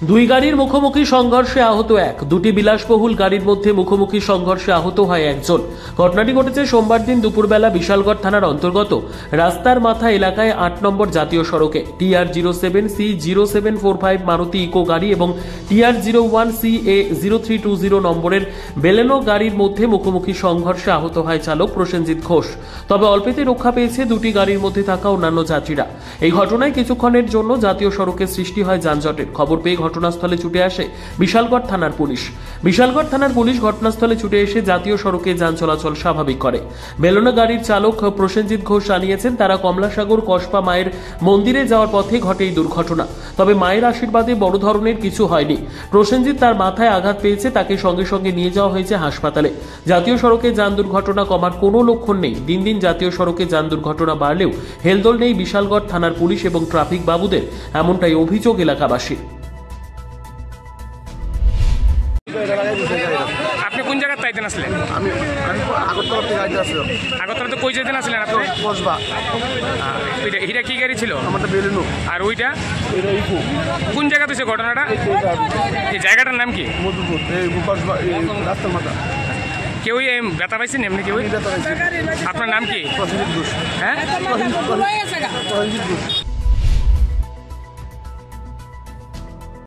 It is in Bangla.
দুই গাড়ির মুখোমুখি সংঘর্ষে আহত এক। দুটি বিলাসবহুল গাড়ির মধ্যে মুখোমুখি সংঘর্ষে আহত হয় একজন। ঘটনাটি ঘটেছে সোমবার দিন দুপুরবেলা বিশালগড় থানার অন্তর্গত রাস্তার মাথা এলাকায় ৮ নম্বর জাতীয় সড়কে TR07C0745 মারুতি ইকো গাড়ি এবং TR01CA0320 নম্বরের বেলেনো গাড়ির মধ্যে মুখোমুখি সংঘর্ষে আহত হয় চালক প্রসেনজিৎ ঘোষ। তবে অল্পেতে রক্ষা পেয়েছে দুটি গাড়ির মধ্যে থাকা অন্যান্য যাত্রীরা। এই ঘটনায় কিছুক্ষণের জন্য জাতীয় সড়কে সৃষ্টি হয় যানজটের। খবর পেয়ে ঘটনাস্থলে ছুটে আসে বিশালগড় থানার পুলিশ। বিশালগড় থানার পুলিশ ঘটনাস্থলে ছুটে এসে জাতীয় সড়কে যান চলাচল স্বাভাবিক করে। বেলোনা গাড়ির চালক প্রসেনজিৎ ঘোষ জানিয়েছেন, তারা কমলাসাগর কসবা মায়ের মন্দিরে যাওয়ার পথে ঘটে এই দুর্ঘটনা। তবে মায়ের আশীর্বাদে বড় ধরনের কিছু হয়নি। প্রসেনজিৎ তার মাথায় আঘাত পেয়েছে, তাকে সঙ্গে সঙ্গে নিয়ে যাওয়া হয়েছে হাসপাতালে। জাতীয় সড়কে যান দুর্ঘটনা কমার কোনো লক্ষণ নেই। দিন দিন জাতীয় সড়কে যান দুর্ঘটনা বাড়লেও হেলদোল নেই বিশালগড় থানার পুলিশ এবং ট্রাফিক বাবুদের, এমনটাই অভিযোগ এলাকাবাসীর। আপনি কোন জায়গায় তাইতেন আসলেন? আমি আগরতলা থেকে গাড়িতে আসলাম। আগরতলা তো কই যেতেন আসলেন আপনি? কসবা। এটা কি গাড়ি ছিল? আমারটা বেলুনু। আর ওইটা এটা ইকো। কোন জায়গাতে হয়েছে ঘটনাটা? এই জায়গাটার নাম কি? মধুপুর, এই কসবা, এই রাস্তার মাথা। কেউ ব্যথা পাইছেন এমনি কেউ? ব্যথা পাইছি। আপনার নাম কি? প্রসেনজিৎ ঘোষ। হ্যাঁ, প্রসেনজিৎ ঘোষ।